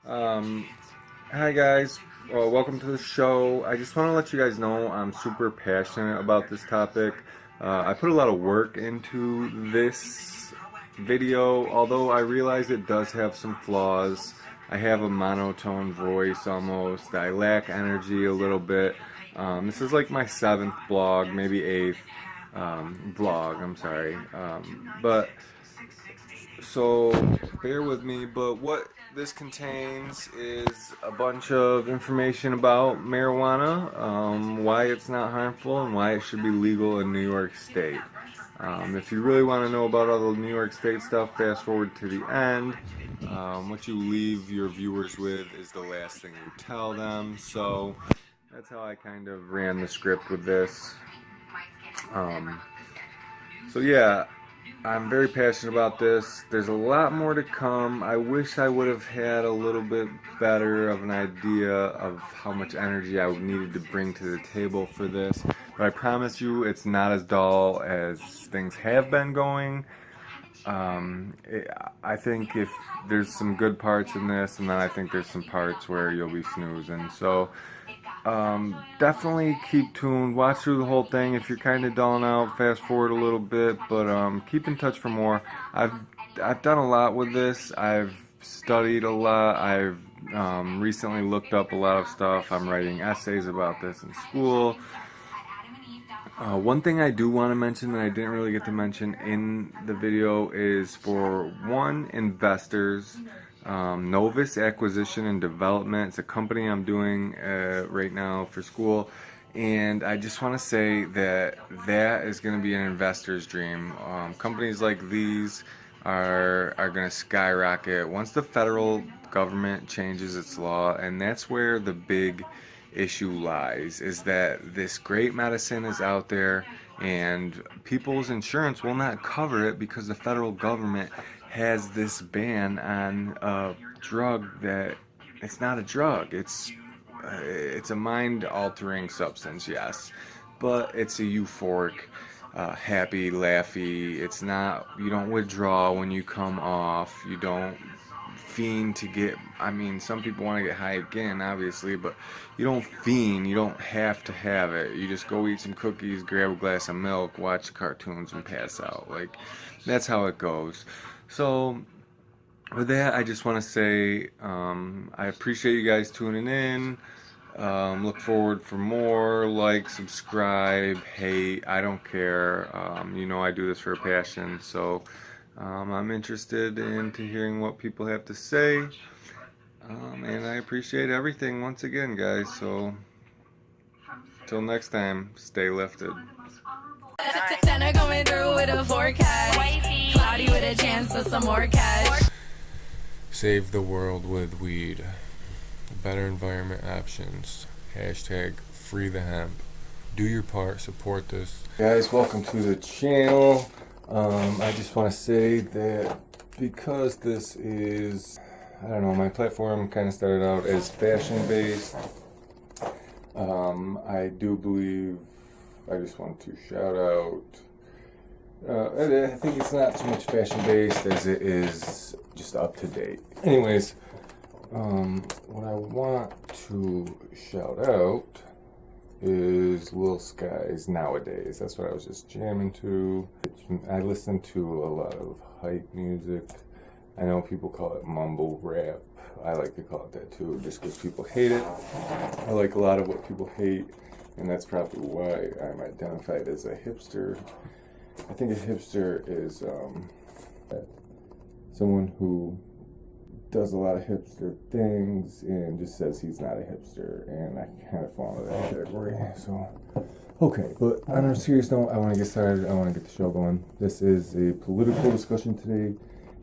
Hi guys, welcome to the show. I just want to let you guys know I'm super passionate about this topic. I put a lot of work into this video, although I realize it does have some flaws. I have a monotone voice almost. I lack energy a little bit. This is like my 7th blog, maybe 8th vlog, I'm sorry. But so bear with me, but what this contains is a bunch of information about marijuana, why it's not harmful, and why it should be legal in New York State. If you really want to know about all the New York State stuff, fast forward to the end. What you leave your viewers with is the last thing you tell them. So that's how I kind of ran the script with this. So yeah, I'm very passionate about this. There's a lot more to come. I wish I would have had a little bit better of an idea of how much energy I needed to bring to the table for this. But I promise you it's not as dull as things have been going. I think if there's some good parts in this, and then I think there's some parts where you'll be snoozing. So definitely keep tuned, watch through the whole thing. If you're kind of dulling out, fast forward a little bit, but keep in touch for more. I've done a lot with this. I've studied a lot. I've recently looked up a lot of stuff. I'm writing essays about this in school. One thing I do want to mention that I didn't really get to mention in the video is for investors. Novus Acquisition and Development. It's a company I'm doing right now for school, and I just want to say that is going to be an investor's dream. Companies like these are going to skyrocket once the federal government changes its law, and that's where the big issue lies, is that this great medicine is out there and people's insurance will not cover it because the federal government has this ban on a drug that it's not a drug. It's a mind-altering substance, yes, but it's a euphoric, happy, laughy. It's not. You don't withdraw when you come off. You don't fiend to get. I mean, some people want to get high again, obviously, but you don't fiend. You don't have to have it. You just go eat some cookies, grab a glass of milk, watch cartoons, and pass out. Like, that's how it goes. So with that, I just want to say I appreciate you guys tuning in. Look forward for more. Like, subscribe, hate, I don't care. I do this for a passion, so I'm interested in hearing what people have to say. And I appreciate everything once again, guys. So till next time, stay lifted. Santa coming through with a forecast. Cloudy with a chance of some more cash. Save the world with weed. Better environment options. Hashtag free the hemp. Do your part. Support this. Guys, welcome to the channel. I just want to say that because this is, I don't know, my platform kind of started out as fashion based. I do believe I just want to shout out, I think it's not so much fashion based as it is just up to date. Anyways, what I want to shout out is Lil Skies Nowadays. That's what I was just jamming to. I listen to a lot of hype music. I know people call it mumble rap. I like to call it that too, just because people hate it. I like a lot of what people hate, and that's probably why I'm identified as a hipster. I think a hipster is someone who does a lot of hipster things and just says he's not a hipster, and I kind of fall into that category. So, okay, but on a serious note, I want to get started. I want to get the show going. This is a political discussion today,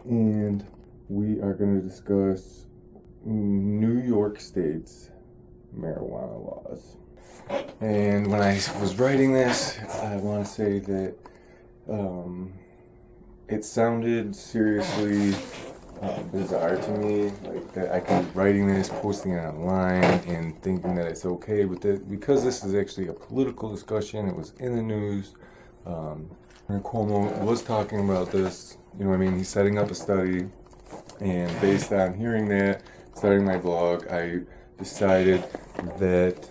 and we are going to discuss New York State's marijuana laws. And when I was writing this, I want to say that it sounded seriously bizarre to me, like that I could be writing this, posting it online, and thinking that it's okay, but because this is actually a political discussion, it was in the news. Cuomo was talking about this, you know what I mean? He's setting up a study, and based on hearing that, starting my vlog, I decided that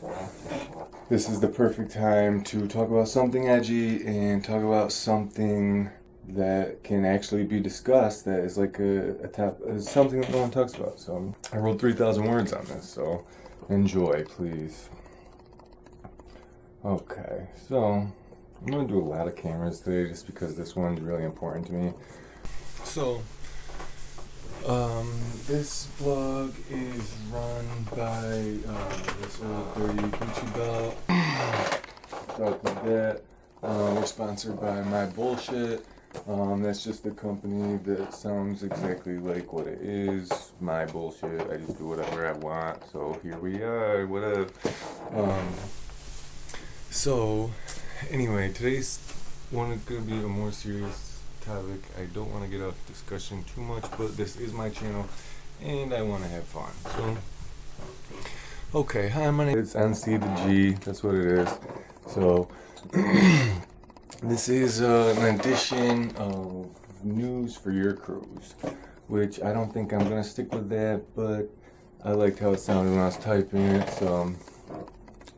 this is the perfect time to talk about something edgy and talk about something that can actually be discussed, that is like something that no one talks about. So I wrote 3,000 words on this, so enjoy, please. Okay, so I'm gonna do a lot of cameras today just because this one's really important to me. So this vlog is run by this old dirty Gucci belt. Talk like that. We're sponsored by My Bullshit. That's just a company that sounds exactly like what it is. My Bullshit. I just do whatever I want. So here we are. What up? So anyway, today's going to be a more serious topic. I don't want to get off discussion too much, but this is my channel and I want to have fun. So, okay, hi, my name is NC the G. That's what it is. So, this is an edition of News for Your Cruise, which I don't think I'm going to stick with that, but I liked how it sounded when I was typing it, so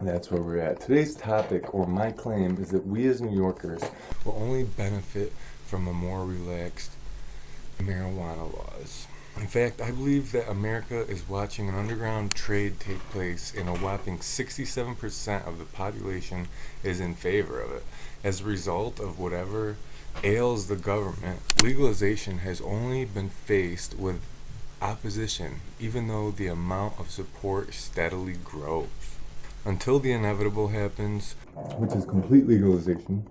that's where we're at. Today's topic, or my claim, is that we as New Yorkers will only benefit from a more relaxed marijuana laws. In fact, I believe that America is watching an underground trade take place, and a whopping 67% of the population is in favor of it. As a result of whatever ails the government, legalization has only been faced with opposition, even though the amount of support steadily grows. Until the inevitable happens, which is complete legalization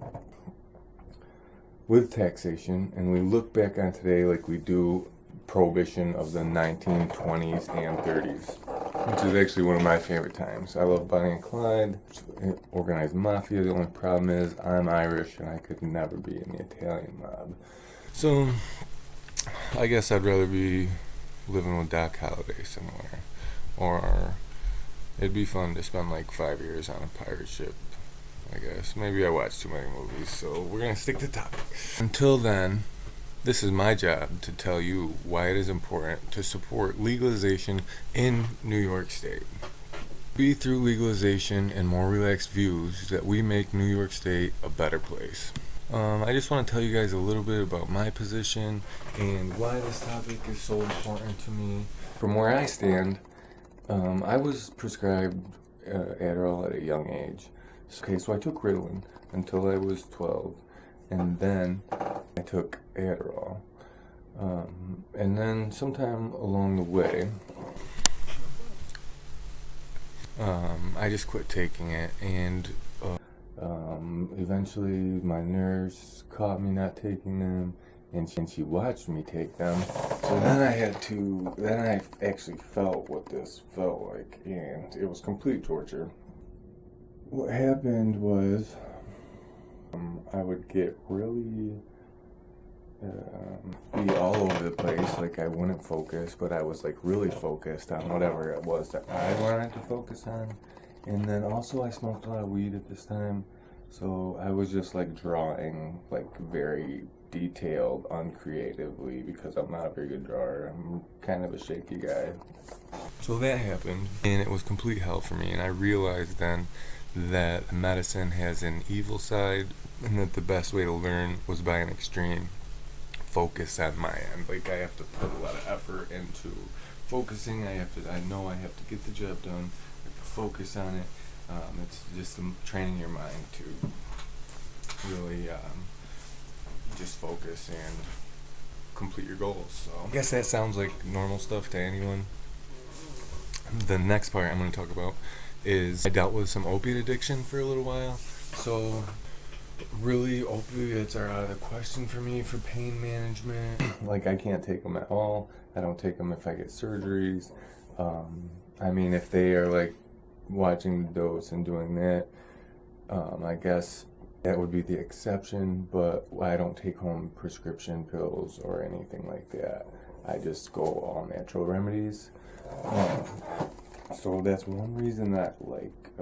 with taxation, and we look back on today like we do prohibition of the 1920s and 30s, which is actually one of my favorite times. I love Bonnie and Clyde, organized mafia. The only problem is I'm Irish and I could never be in the Italian mob. So I guess I'd rather be living with Doc Holliday somewhere, or it'd be fun to spend like 5 years on a pirate ship, I guess. Maybe I watch too many movies, so we're gonna stick to topic. Until then, this is my job to tell you why it is important to support legalization in New York State. Be through legalization and more relaxed views that we make New York State a better place. I just want to tell you guys a little bit about my position and why this topic is so important to me. From where I stand, I was prescribed Adderall at a young age. Okay, so I took Ritalin until I was 12, and then I took Adderall. And then sometime along the way, I just quit taking it, and eventually my nurse caught me not taking them, and she watched me take them. So then I actually felt what this felt like, and it was complete torture. What happened was I would get really be all over the place, like I wouldn't focus, but I was like really focused on whatever it was that I wanted to focus on. And then also I smoked a lot of weed at this time, so I was just like drawing like very detailed, uncreatively, because I'm not a very good drawer. I'm kind of a shaky guy. So that happened, and it was complete hell for me, and I realized then that medicine has an evil side, and that the best way to learn was by an extreme focus on my end. Like, I have to put a lot of effort into focusing. I know I have to get the job done. I have to focus on it. It's just training your mind to really just focus and complete your goals. So I guess that sounds like normal stuff to anyone. The next part I'm going to talk about is I dealt with some opiate addiction for a little while. So really, opiates are out of the question for me for pain management. Like, I can't take them at all. I don't take them if I get surgeries. I mean, if they are like watching the dose and doing that, I guess that would be the exception, but I don't take home prescription pills or anything like that. I just go all natural remedies. So that's one reason that I like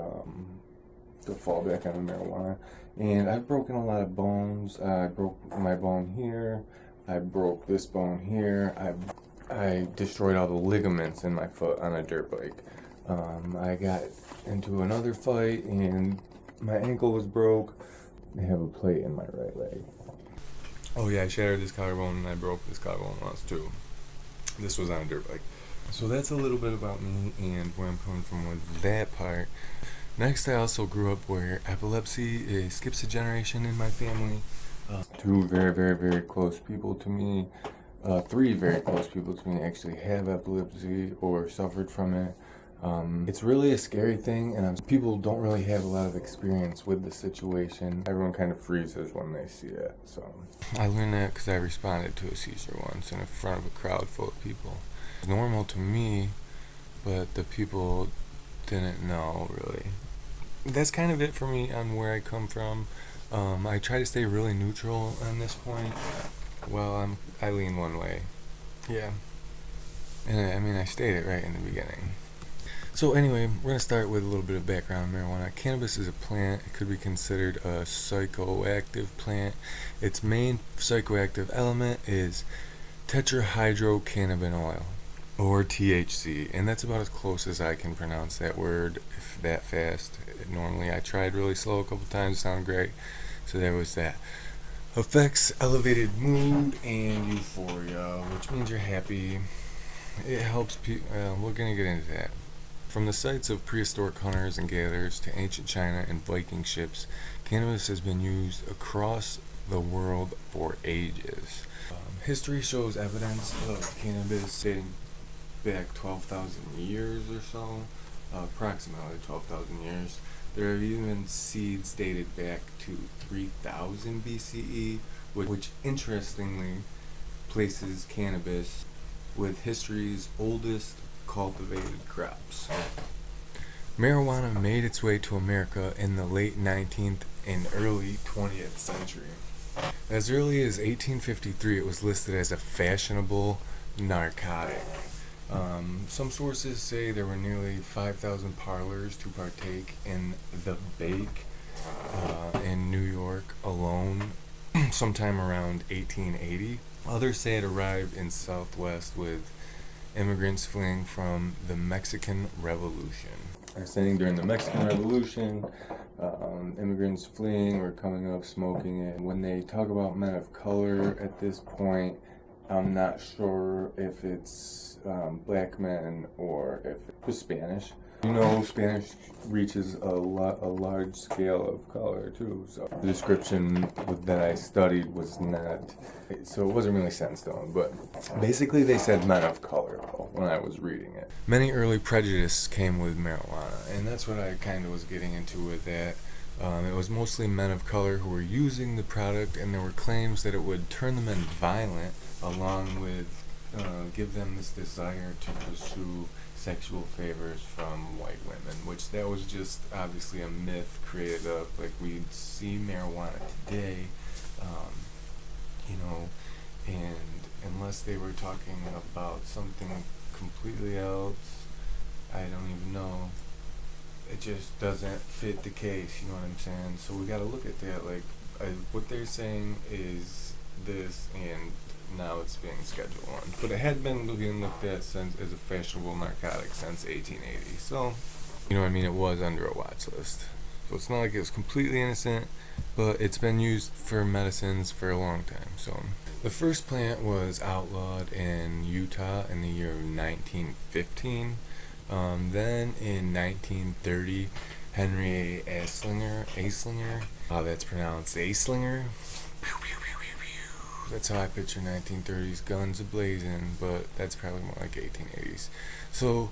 to fall back on the marijuana. And I've broken a lot of bones. I broke my bone here. I broke this bone here. I destroyed all the ligaments in my foot on a dirt bike. I got into another fight and my ankle was broke. I have a plate in my right leg. Oh yeah, I shattered this collarbone and I broke this collarbone once too. This was on a dirt bike. So that's a little bit about me and where I'm coming from with that part. Next, I also grew up where epilepsy skips a generation in my family. Two very, very, very close people to me, three very close people to me actually have epilepsy or suffered from it. It's really a scary thing, and people don't really have a lot of experience with the situation. Everyone kind of freezes when they see it. So I learned that because I responded to a seizure once in front of a crowd full of people. It's normal to me, but the people didn't know really. That's kind of it for me on where I come from. I try to stay really neutral on this point. Well, I lean one way. Yeah. And I mean, I stated right in the beginning. So anyway, we're going to start with a little bit of background on marijuana. Cannabis is a plant. It could be considered a psychoactive plant. Its main psychoactive element is tetrahydrocannabinol, or THC, and that's about as close as I can pronounce that word that fast. Normally I tried really slow a couple times, sound great. So there was that. Affects elevated mood and euphoria, which means you're happy. It helps people. We're gonna get into that. From the sites of prehistoric hunters and gatherers to ancient China and Viking ships, cannabis has been used across the world for ages. History shows evidence of cannabis dating back 12,000 years or so, approximately 12,000 years. There have even been seeds dated back to 3000 BCE, which interestingly places cannabis with history's oldest cultivated crops. Marijuana made its way to America in the late 19th and early 20th century. As early as 1853, it was listed as a fashionable narcotic. Some sources say there were nearly 5,000 parlors to partake in the bake in New York alone sometime around 1880. Others say it arrived in Southwest with immigrants fleeing from the Mexican Revolution. They're saying during the Mexican Revolution, immigrants fleeing or coming up smoking it. When they talk about men of color at this point, I'm not sure if it's black men or if it's Spanish. You know, Spanish reaches a large scale of color too. So the description that I studied was not, so it wasn't really set in stone. But basically, they said men of color though, when I was reading it. Many early prejudices came with marijuana, and that's what I kind of was getting into with that. It was mostly men of color who were using the product, and there were claims that it would turn the men violent, along with give them this desire to pursue sexual favors from white women, which that was just obviously a myth created up. Like, we see marijuana today, and unless they were talking about something completely else, I don't even know. It just doesn't fit the case, you know what I'm saying? So we gotta look at that, like, what they're saying is this, and now it's being scheduled on. But it had been being looked at since as a fashionable narcotic since 1880. So, you know what I mean? It was under a watch list. So it's not like it was completely innocent, but it's been used for medicines for a long time. So the first plant was outlawed in Utah in the year 1915. Then in 1930, Henry Aslinger, that's pronounced Aslinger. That's how I picture 1930s, guns a-blazing, but that's probably more like 1880s. So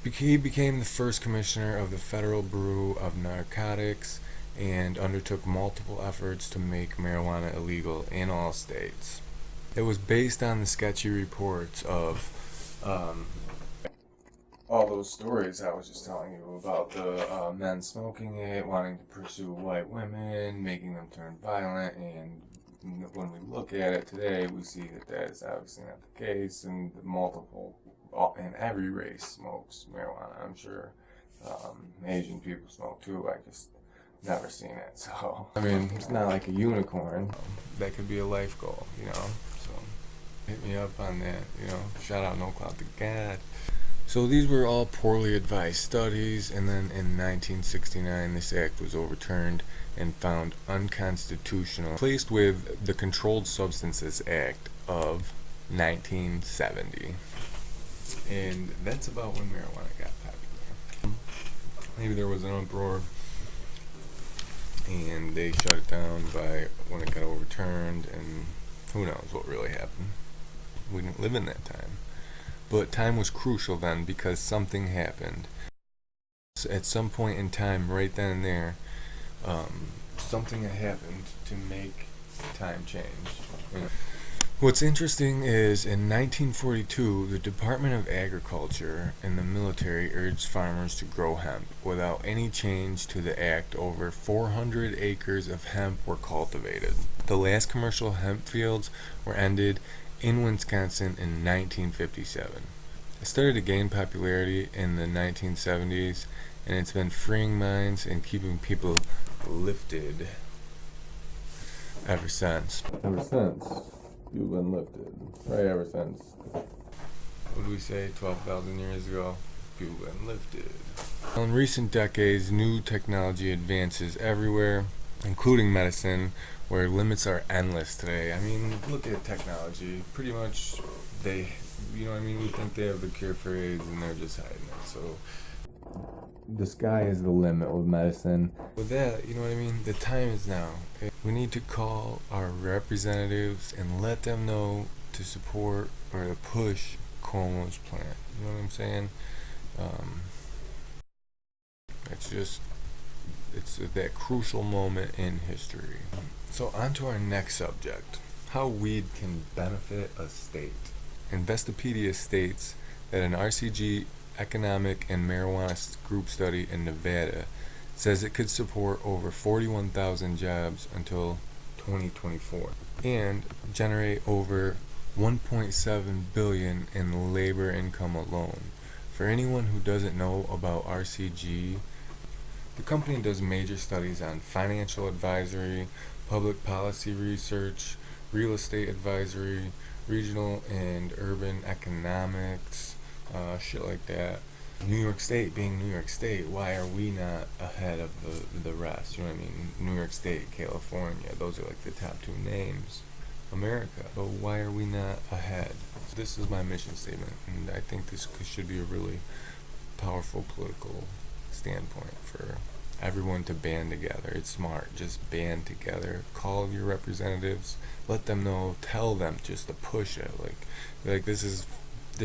he became the first commissioner of the Federal Bureau of Narcotics and undertook multiple efforts to make marijuana illegal in all states. It was based on the sketchy reports of all those stories I was just telling you about, the men smoking it, wanting to pursue white women, making them turn violent, and when we look at it today, we see that that is obviously not the case, and and every race smokes marijuana, I'm sure. Asian people smoke too, I just never seen it, so. I mean, it's not like a unicorn. That could be a life goal, you know, so. hit me up on that, shout out NoClout ThaGod. So these were all poorly advised studies, and then in 1969 this act was overturned and found unconstitutional, replaced with the Controlled Substances Act of 1970. And that's about when marijuana got popular. Maybe there was an uproar and they shut it down by when it got overturned, and who knows what really happened. We didn't live in that time. But time was crucial then, because something happened. So at some point in time, right then and there, something had happened to make time change. What's interesting is in 1942, the Department of Agriculture and the military urged farmers to grow hemp. Without any change to the act, over 400 acres of hemp were cultivated. The last commercial hemp fields were ended in Wisconsin in 1957. It started to gain popularity in the 1970s, and it's been freeing minds and keeping people lifted ever since. You've been lifted. Right, ever since. What do we say, 12,000 years ago? You've been lifted. In recent decades, new technology advances everywhere, including medicine, where limits are endless today. I mean, look at technology. Pretty much, we think they have the cure for AIDS, and they're just hiding it. So, the sky is the limit with medicine. With that, the time is now. We need to call our representatives and let them know to support or to push Cuomo's plan. You know what I'm saying? It's that crucial moment in history. So on to our next subject, how weed can benefit a state. Investopedia states that an RCG economic and marijuana group study in Nevada says it could support over 41,000 jobs until 2024 and generate over 1.7 billion in labor income alone. For anyone who doesn't know about RCG, the company does major studies on financial advisory, public policy research, real estate advisory, regional and urban economics, shit like that. New York State being New York State, why are we not ahead of the rest? You know what I mean? New York State, California, those are like the top two names. America, but why are we not ahead? So this is my mission statement, and I think this should be a really powerful political standpoint for everyone to band together. It's smart, just band together, call your representatives, let them know, tell them just to push it, like this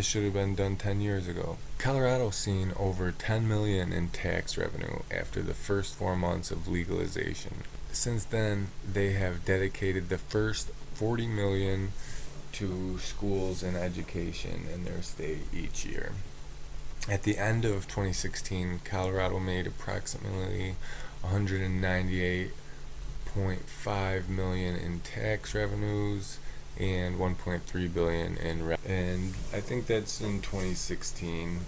should have been done 10 years ago. Colorado's seen over 10 million in tax revenue after the first 4 months of legalization. Since then, they have dedicated the first 40 million to schools and education in their state each year. At the end of 2016, Colorado made approximately 198.5 million in tax revenues and 1.3 billion in and I think that's in 2016.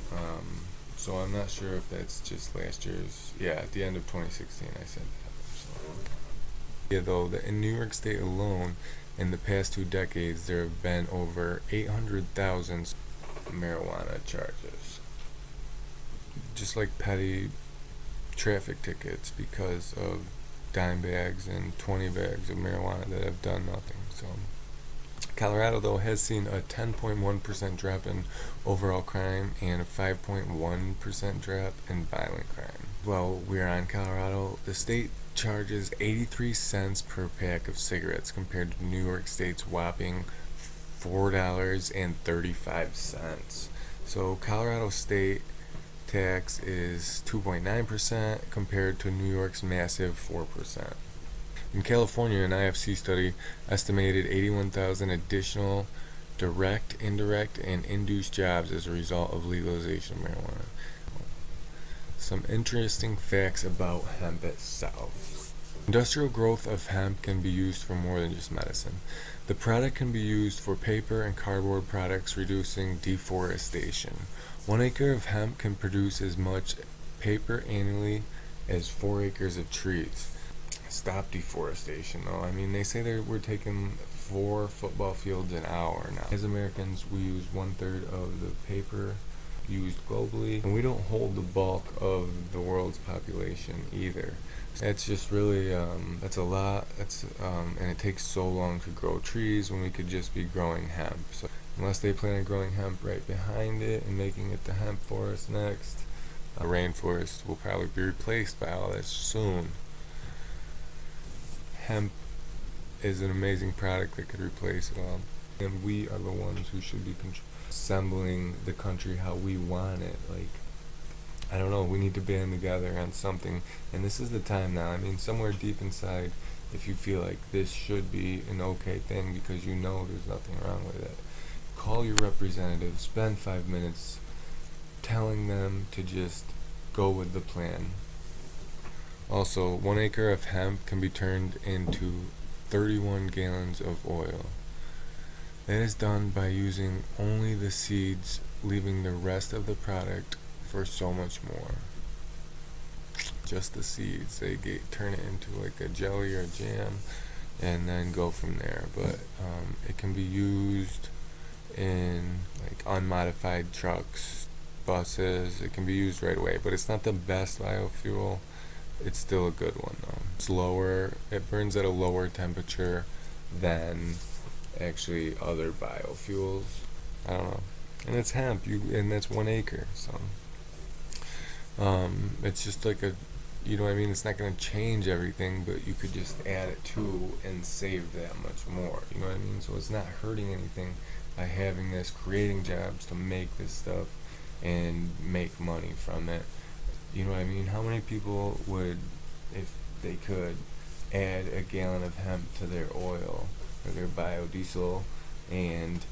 So I'm not sure if that's just last year's. Yeah, at the end of 2016, I said that. So. Yeah, though, that in New York State alone, in the past 2 decades, there have been over 800,000 marijuana charges. Just like petty traffic tickets because of dime bags and 20 bags of marijuana that have done nothing. So Colorado, though, has seen a 10.1% drop in overall crime and a 5.1% drop in violent crime. While we're on Colorado, the state charges 83 cents per pack of cigarettes compared to New York State's whopping $4.35. So Colorado state tax is 2.9% compared to New York's massive 4%. In California, an IFC study estimated 81,000 additional direct, indirect, and induced jobs as a result of legalization of marijuana. Some interesting facts about hemp itself. Industrial growth of hemp can be used for more than just medicine. The product can be used for paper and cardboard products, reducing deforestation. 1 acre of hemp can produce as much paper annually as 4 acres of trees. Stop deforestation, though. I mean, they say we're taking 4 football fields an hour now. As Americans, we use 1/3 of the paper used globally, and we don't hold the bulk of the world's population either. It's just really, that's a lot. And it takes so long to grow trees when we could just be growing hemp. So unless they plan on growing hemp right behind it and making it the hemp forest next, the rainforest will probably be replaced by all this soon. Hemp is an amazing product that could replace it all, and we are the ones who should be assembling the country how we want it. Like, I don't know, we need to band together on something, and this is the time now. I mean, somewhere deep inside, if you feel like this should be an okay thing because you know there's nothing wrong with it, call your representative, spend 5 minutes telling them to just go with the plan. Also, 1 acre of hemp can be turned into 31 gallons of oil. That is done by using only the seeds, leaving the rest of the product for so much more. Just the seeds. They turn it into like a jelly or jam and then go from there. But it can be used in like unmodified trucks, buses. It can be used right away, but it's not the best biofuel. It's still a good one though. It's lower, it burns at a lower temperature than actually other biofuels. I don't know. And it's hemp, and that's 1 acre, so it's just like a, you know what I mean, it's not gonna change everything, but you could just add it to and save that much more, you know what I mean? So it's not hurting anything by having this, creating jobs to make this stuff and make money from it. You know what I mean? How many people would, if they could, add a gallon of hemp to their oil or their biodiesel, and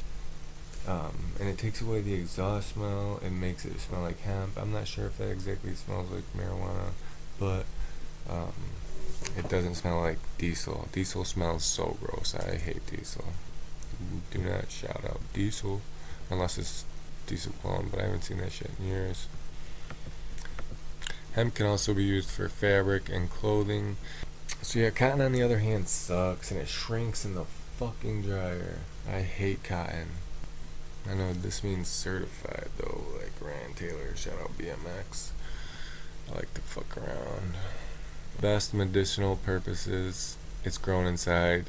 it takes away the exhaust smell. It makes it smell like hemp. I'm not sure if that exactly smells like marijuana, but it doesn't smell like diesel. Diesel smells so gross. I hate diesel. Do not shout out diesel unless it's diesel clone, but I haven't seen that shit in years. Hemp can also be used for fabric and clothing. So yeah, cotton on the other hand sucks, and it shrinks in the fucking dryer. I hate cotton. I know this means certified though, like Ryan Taylor, shout out BMX. I like to fuck around. Best medicinal purposes, it's grown inside.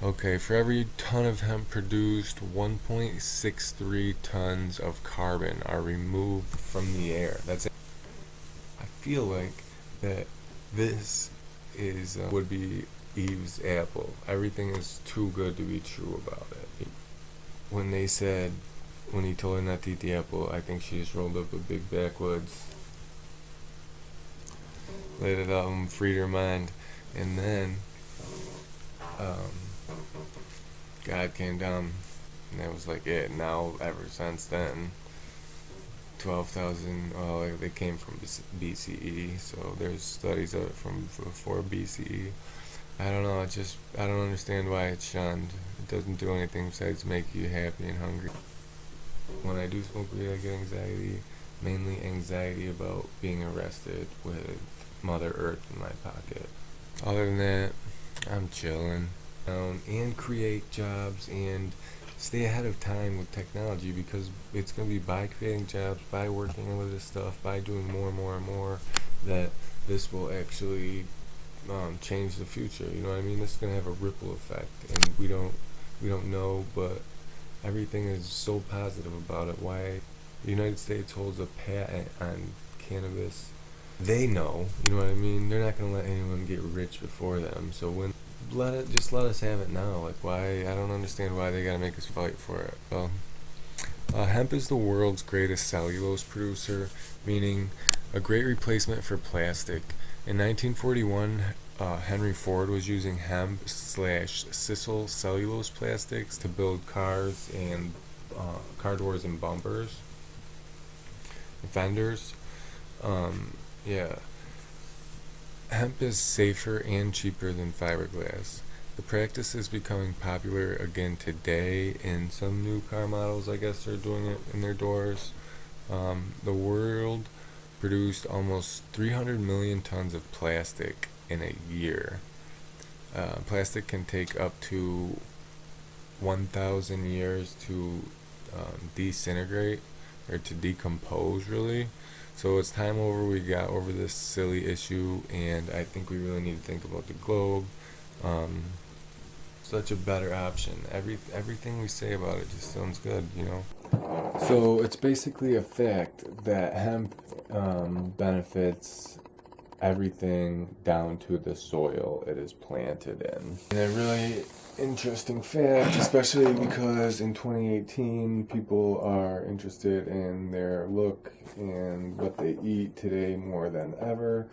Okay, for every ton of hemp produced, 1.63 tons of carbon are removed from the air. That's it. I feel like that this is would be Eve's apple. Everything is too good to be true about it. When they said, when he told her not to eat the apple, I think she just rolled up a big backwoods, let it out and freed her mind. And then God came down, and that was like it. Now, ever since then, 12,000, well, they came from BCE, so there's studies of it from before BCE. I don't know, I don't understand why it's shunned. It doesn't do anything besides make you happy and hungry. When I do smoke weed, I get anxiety, mainly anxiety about being arrested with Mother Earth in my pocket. Other than that, I'm chilling. And create jobs and stay ahead of time with technology, because it's going to be by creating jobs, by working with this stuff, by doing more and more and more, that this will actually change the future. You know what I mean? This is going to have a ripple effect, and we don't know, but everything is so positive about it. Why the United States holds a patent on cannabis? They know, you know what I mean? They're not going to let anyone get rich before them. So when let us have it now. Like, why? I don't understand why they gotta make us fight for it. Well, hemp is the world's greatest cellulose producer, meaning a great replacement for plastic. In 1941, Henry Ford was using hemp / sisal cellulose plastics to build cars and car doors and bumpers, and fenders. Yeah. Hemp is safer and cheaper than fiberglass. The practice is becoming popular again today, and some new car models, I guess, are doing it in their doors. The world produced almost 300 million tons of plastic in a year. Plastic can take up to 1,000 years to disintegrate, or to decompose, really. So it's time we got over this silly issue, and I think we really need to think about the globe. Such a better option. Everything we say about it just sounds good, you know. So it's basically a fact that hemp benefits everything down to the soil it is planted in. And a really interesting fact, especially because in 2018 people are interested in their look and what they eat today more than ever.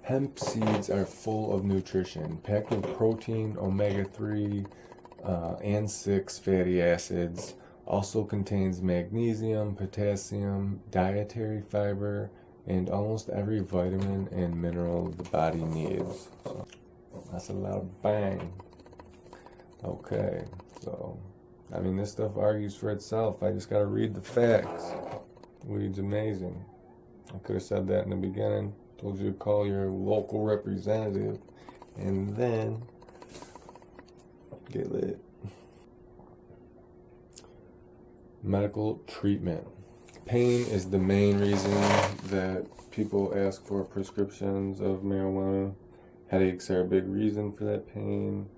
Hemp seeds are full of nutrition, packed with protein, omega-3 and 6 fatty acids. Also contains magnesium, potassium, dietary fiber, and almost every vitamin and mineral the body needs. So that's a lot of bang. Okay, so I mean, this stuff argues for itself. I just gotta read the facts. Weed's amazing. I could have said that in the beginning. Told you to call your local representative and then get lit. Medical treatment. Pain is the main reason that people ask for prescriptions of marijuana. Headaches are a big reason for that pain.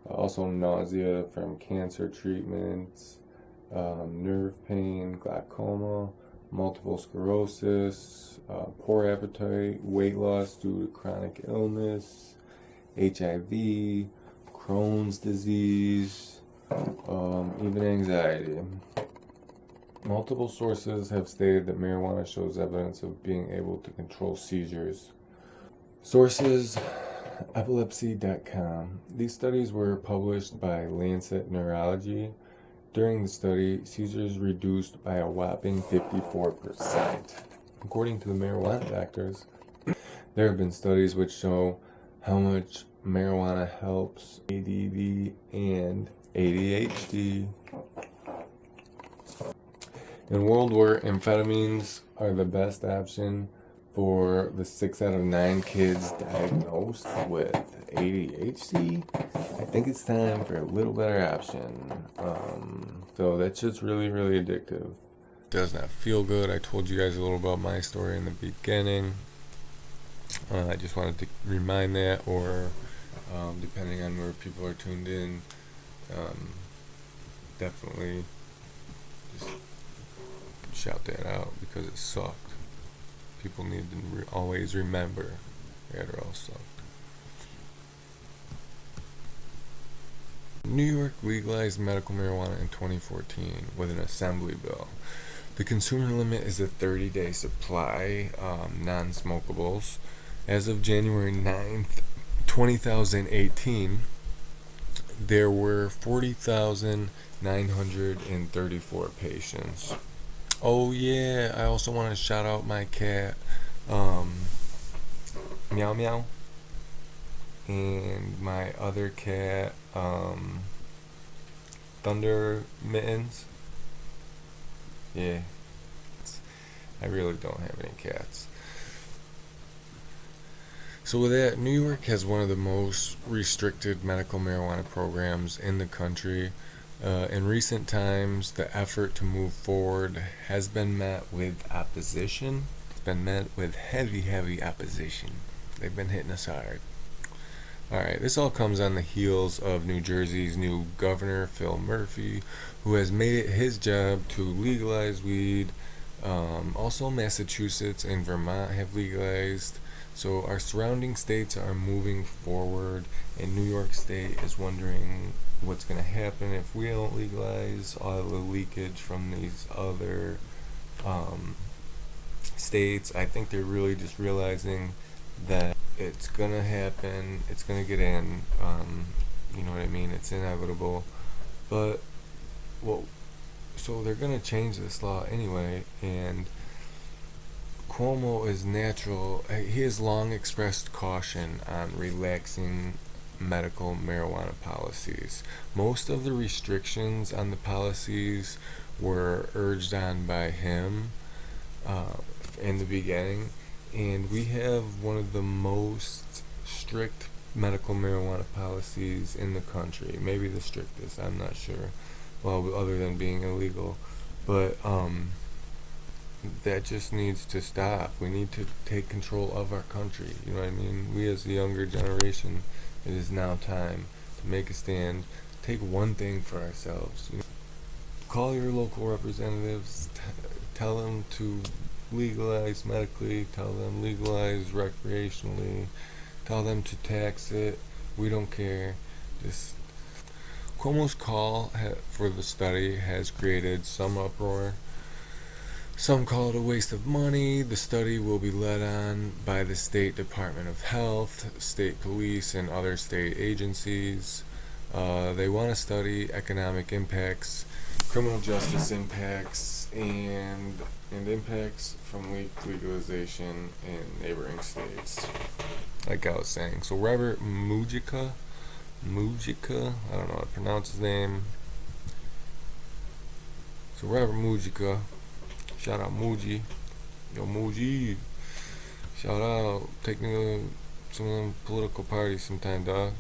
Also nausea from cancer treatments, nerve pain, glaucoma, multiple sclerosis, poor appetite, weight loss due to chronic illness, HIV, Crohn's disease, even anxiety. Multiple sources have stated that marijuana shows evidence of being able to control seizures. Sources: epilepsy.com. These studies were published by Lancet Neurology. During the study, seizures reduced by a whopping 54%. According to the marijuana doctors, there have been studies which show how much marijuana helps ADD and ADHD. In World War, amphetamines are the best option for the 6 out of 9 kids diagnosed with ADHD. I think it's time for a little better option. So that shit's really, really addictive. Does not feel good. I told you guys a little about my story in the beginning. I just wanted to remind that, or depending on where people are tuned in, definitely just shout that out because it sucked. People need to always remember Adderall sucked. New York legalized medical marijuana in 2014 with an assembly bill. The consumer limit is a 30-day supply, non-smokables. As of January 9th, 2018, there were 40,934 patients. Oh yeah, I also want to shout out my cat, Meow Meow, and my other cat, Thunder Mittens. Yeah, I really don't have any cats. So with that, New York has one of the most restricted medical marijuana programs in the country. In recent times, the effort to move forward has been met with opposition. It's been met with heavy opposition. They've been hitting us hard. Alright, this all comes on the heels of New Jersey's new governor, Phil Murphy, who has made it his job to legalize weed. Also, Massachusetts and Vermont have legalized. So our surrounding states are moving forward, and New York State is wondering what's going to happen if we don't legalize. All the leakage from these other states, I think they're really just realizing that it's going to happen, it's going to get in, you know what I mean, it's inevitable. But, well, so they're going to change this law anyway, and Cuomo is natural. He has long expressed caution on relaxing medical marijuana policies. Most of the restrictions on the policies were urged on by him in the beginning, and we have one of the most strict medical marijuana policies in the country, maybe the strictest, I'm not sure. well, other than being illegal. But that just needs to stop. We need to take control of our country. You know what I mean? We as the younger generation, it is now time to make a stand, take one thing for ourselves. You know, call your local representatives, tell them to legalize medically, tell them legalize recreationally, tell them to tax it. We don't care. Just Cuomo's call for the study has created some uproar. Some call it a waste of money. The study will be led on by the State Department of Health, state police, and other state agencies. They want to study economic impacts, criminal justice impacts, and impacts from legalization in neighboring states. Like I was saying. So Robert Mujica, I don't know how to pronounce his name. So Robert Mujica, shout out Muji, yo Muji, shout out, take me to some of them political parties sometime, dog.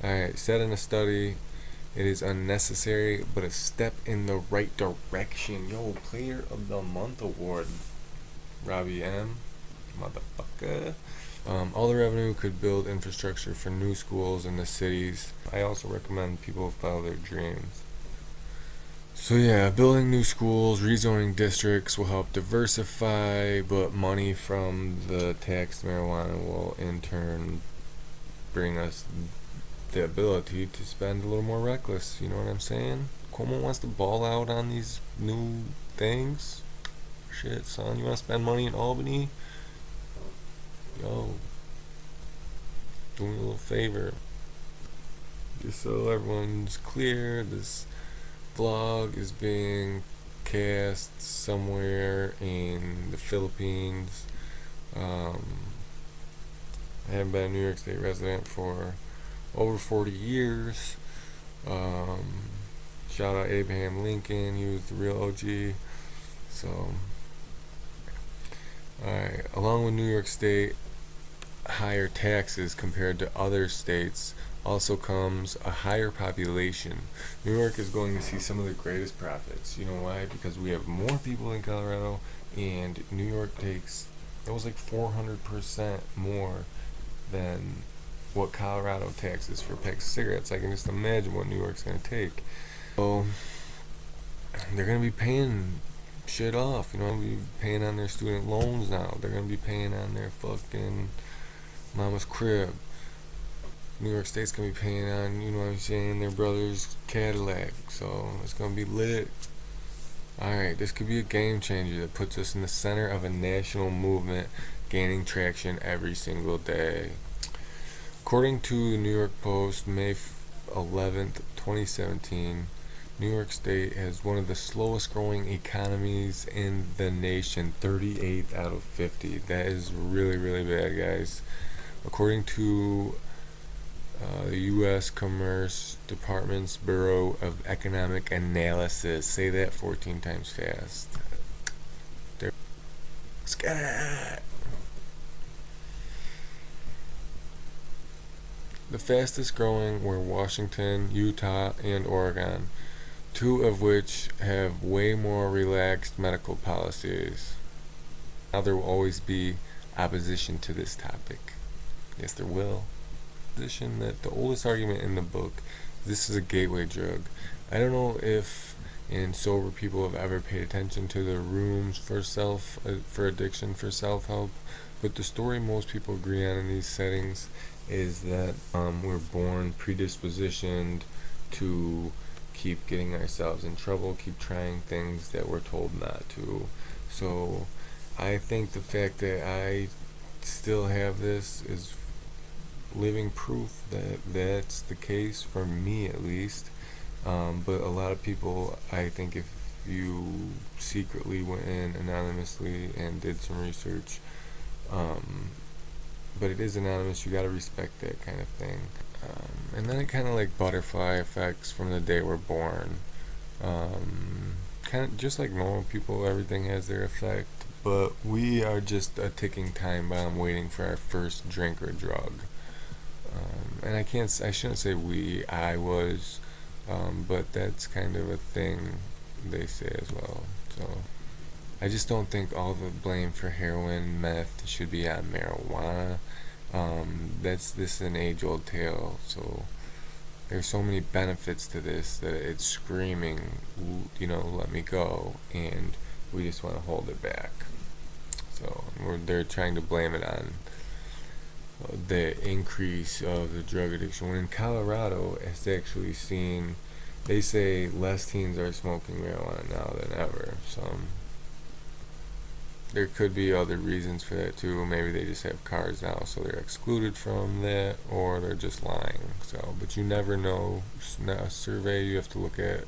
Alright, said in a study, it is unnecessary, but a step in the right direction. Yo, Player of the Month award, Robbie M, motherfucker. All the revenue could build infrastructure for new schools in the cities. I also recommend people follow their dreams. So yeah, building new schools, rezoning districts will help diversify, but money from the taxed marijuana will in turn bring us the ability to spend a little more reckless. You know what I'm saying? Cuomo wants to ball out on these new things. Shit, son, you want to spend money in Albany? Yo, do me a little favor. Just so everyone's clear, this vlog is being cast somewhere in the Philippines. I haven't been a New York State resident for over 40 years. Shout out Abraham Lincoln, he was the real OG. So, alright, along with New York State higher taxes compared to other states also comes a higher population. New York is going to see some of the greatest profits. You know why? Because we have more people in Colorado, and New York takes, it was like 400% more than what Colorado taxes for packs of cigarettes. I can just imagine what New York's going to take. So they're going to be paying shit off. You know, they'll be paying on their student loans now. They're going to be paying on their fucking mama's crib. New York State's gonna be paying on, you know what I'm saying, their brother's Cadillac. So it's gonna be lit. Alright, this could be a game changer that puts us in the center of a national movement gaining traction every single day. According to the New York Post, May 11th, 2017, New York State has one of the slowest growing economies in the nation, 38th out of 50. That is really, really bad, guys. According to the U.S. Commerce Department's Bureau of Economic Analysis, say that 14 times fast. Scat. The fastest growing were Washington, Utah, and Oregon, two of which have way more relaxed medical policies. Now there will always be opposition to this topic. Yes, there will. Position that the oldest argument in the book, this is a gateway drug. I don't know if sober people have ever paid attention to the rooms for addiction, for self-help, but the story most people agree on in these settings is that we're born predispositioned to keep getting ourselves in trouble, keep trying things that we're told not to. So I think the fact that I still have this is living proof that that's the case, for me at least. But a lot of people, I think if you secretly went in anonymously and did some research, but it is anonymous, you gotta respect that kind of thing. And then it kind of like butterfly effects from the day we're born. Kind of just like normal people, everything has their effect, but we are just a ticking time bomb waiting for our first drink or drug. And I shouldn't say we, I was but that's kind of a thing they say as well. So I just don't think all the blame for heroin, meth should be on marijuana. This is an age-old tale. So there's so many benefits to this that it's screaming, let me go, and we just want to hold it back. So they're trying to blame it on the increase of the drug addiction. When in Colorado, it's actually seen, they say less teens are smoking marijuana now than ever. So there could be other reasons for that too. Maybe they just have cars now, so they're excluded from that, or they're just lying. So, but you never know. A survey you have to look at.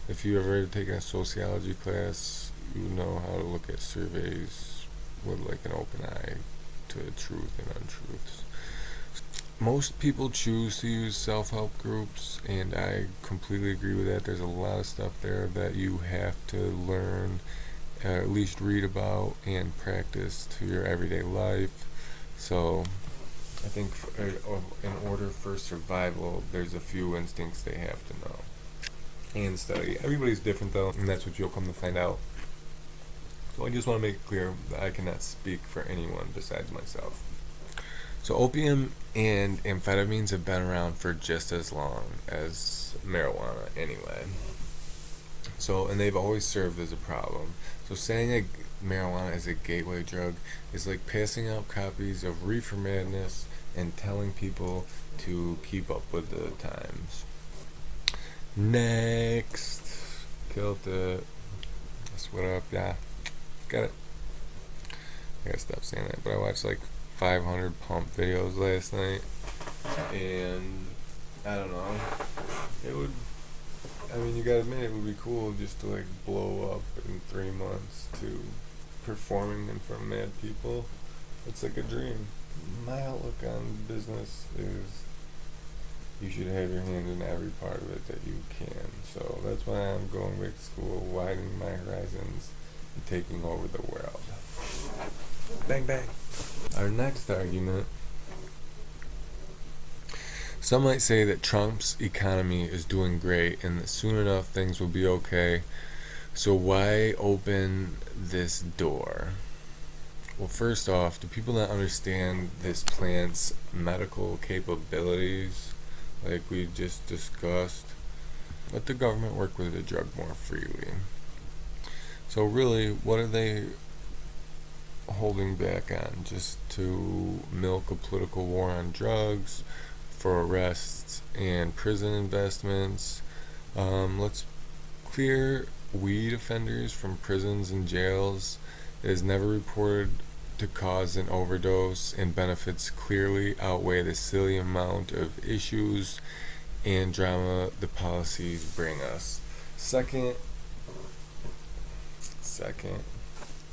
If you ever taken a sociology class, you know how to look at surveys with like an open eye to truth and untruths. Most people choose to use self-help groups, and I completely agree with that. There's a lot of stuff there that you have to learn, at least read about and practice to your everyday life. So I think in order for survival, there's a few instincts they have to know and study. Everybody's different though, and that's what you'll come to find out. So I just want to make it clear that I cannot speak for anyone besides myself. So opium and amphetamines have been around for just as long as marijuana anyway. So, and they've always served as a problem. So saying marijuana is a gateway drug is like passing out copies of Reefer Madness and telling people to keep up with the times. Next. Killed it. What up? Yeah. Got it. I gotta stop saying that. But I watched like 500 pump videos last night. And I don't know. You gotta admit it would be cool just to like blow up in 3 months to performing in front of mad people. It's like a dream. My outlook on business is you should have your hand in every part of it that you can. So that's why I'm going back to school, widening my horizons, and taking over the world. Bang bang. Our next argument. Some might say that Trump's economy is doing great and that soon enough things will be okay. So why open this door? Well, first off, do people not understand this plant's medical capabilities, like we just discussed? Let the government work with the drug more freely. So really, what are they holding back on? Just to milk a political war on drugs, for arrests and prison investments? Let's clear weed offenders from prisons and jails. It is never reported to cause an overdose, and benefits clearly outweigh the silly amount of issues and drama the policies bring us. Second,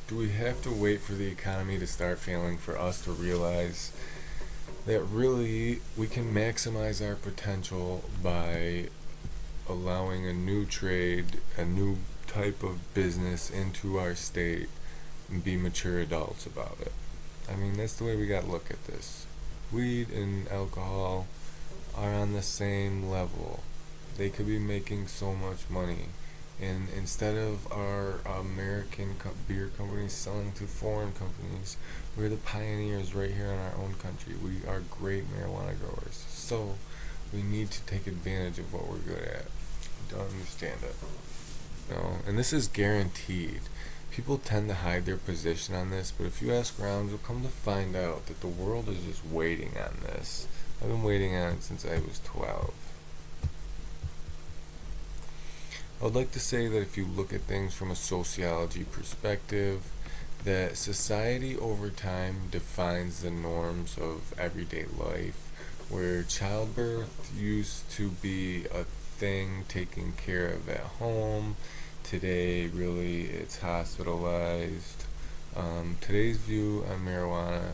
do we have to wait for the economy to start failing for us to realize that really we can maximize our potential by allowing a new trade, a new type of business into our state, and be mature adults about it? That's the way we gotta look at this. Weed and alcohol are on the same level. They could be making so much money. And instead of our American beer companies selling to foreign companies, we're the pioneers right here in our own country. We are great marijuana growers. So we need to take advantage of what we're good at. Don't understand it. And this is guaranteed. People tend to hide their position on this, but if you ask around, you'll come to find out that the world is just waiting on this. I've been waiting on it since I was 12. I would like to say that if you look at things from a sociology perspective, that society over time defines the norms of everyday life, where childbirth used to be a thing taken care of at home. Today, really, it's hospitalized. Today's view on marijuana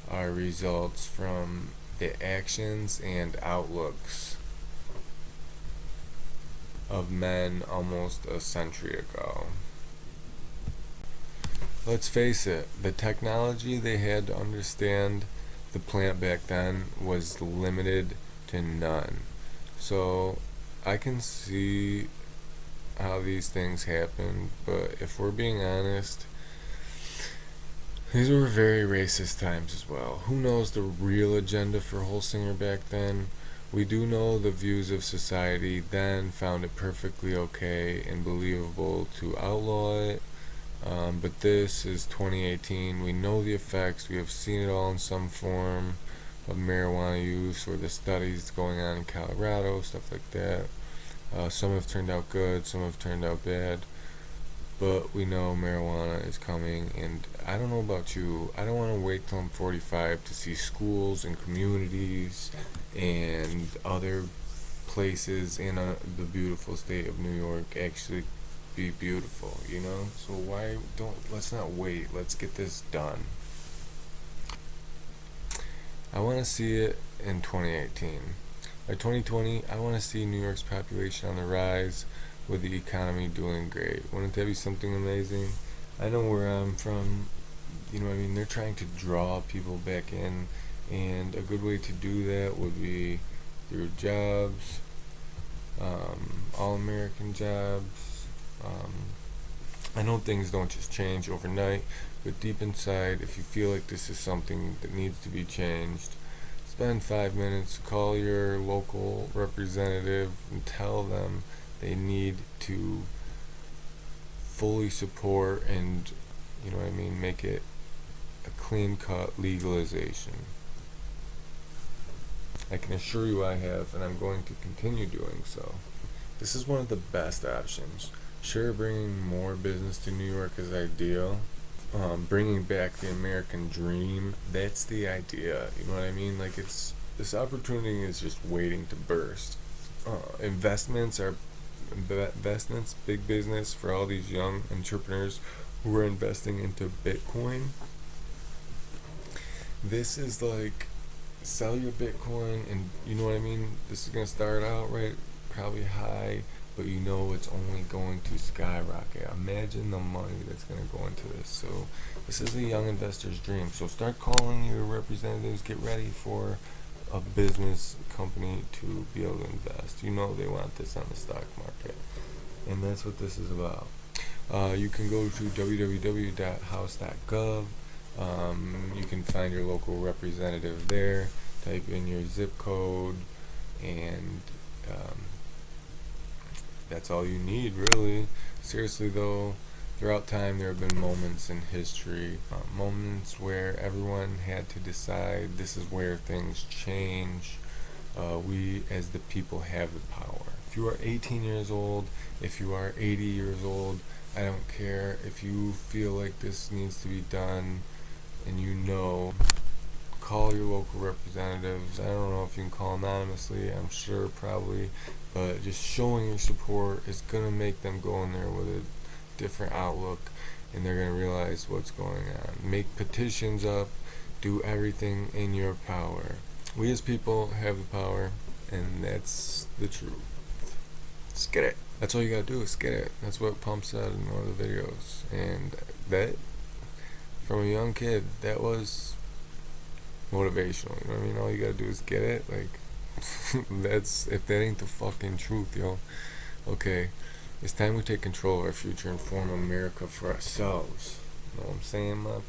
are results from the actions and outlooks of men almost a century ago. Let's face it, the technology they had to understand the plant back then was limited to none. So I can see how these things happen, but if we're being honest, these were very racist times as well. Who knows the real agenda for Holsinger back then? We do know the views of society then found it perfectly okay and believable to outlaw it. But this is 2018. We know the effects. We have seen it all in some form of marijuana use, or the studies going on in Colorado, stuff like that. Some have turned out good, some have turned out bad. But we know marijuana is coming, and I don't know about you, I don't want to wait till I'm 45 to see schools and communities and other places in the beautiful state of New York actually be beautiful, you know? So let's not wait, let's get this done. I want to see it in 2018. By 2020, I want to see New York's population on the rise, with the economy doing great. Wouldn't that be something amazing? I know where I'm from, you know what I mean, they're trying to draw people back in, and a good way to do that would be through jobs, all-American jobs. I know things don't just change overnight, but deep inside, if you feel like this is something that needs to be changed, spend 5 minutes, call your local representative and tell them they need to fully support and, you know what I mean, make it a clean-cut legalization. I can assure you I have, and I'm going to continue doing so. This is one of the best options. Sure, bringing more business to New York is ideal. Bringing back the American dream, that's the idea, you know what I mean? Like, this opportunity is just waiting to burst. Investments, big business for all these young entrepreneurs who are investing into Bitcoin. This is like, sell your Bitcoin, and you know what I mean? This is going to start out probably high, but you know it's only going to skyrocket. Imagine the money that's going to go into this. So this is a young investor's dream. So start calling your representatives. Get ready for a business company to be able to invest. You know they want this on the stock market, and that's what this is about. You can go to www.house.gov. You can find your local representative there. Type in your zip code, and that's all you need, really. Seriously though, throughout time there have been moments in history, moments where everyone had to decide this is where things change. We as the people have the power. If you are 18 years old, if you are 80 years old, I don't care. If you feel like this needs to be done, and you know, call your local representatives. I don't know if you can call anonymously, I'm sure probably, but just showing your support is going to make them go in there with a different outlook, and they're going to realize what's going on. Make petitions up, do everything in your power. We as people have the power, and that's the truth. Just get it. That's all you gotta do is get it. That's what Pump said in one of the videos, and that, from a young kid, that was motivational. You know what I mean? All you gotta do is get it. Like, that's, if that ain't the fucking truth, yo. Okay, it's time we take control of our future and form America for ourselves. You know what I'm saying, man?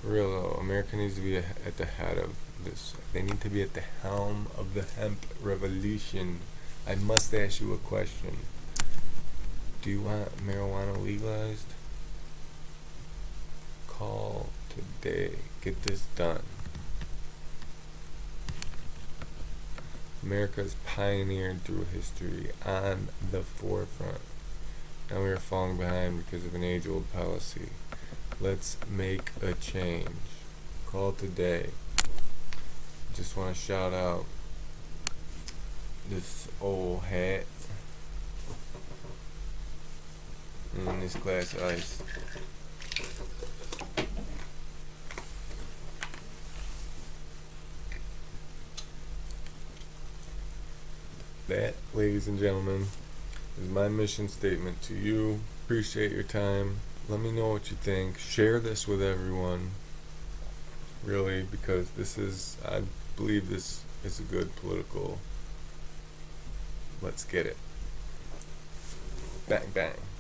For real though, America needs to be at the head of this. They need to be at the helm of the hemp revolution. I must ask you a question. Do you want marijuana legalized? Call today. Get this done. America's pioneered through history on the forefront. Now we are falling behind because of an age-old policy. Let's make a change. Call today. Just want to shout out this old hat and this glass of ice. That, ladies and gentlemen, is my mission statement to you. Appreciate your time. Let me know what you think. Share this with everyone, really, because this is, I believe this is a good political Let's get it. Bang, bang.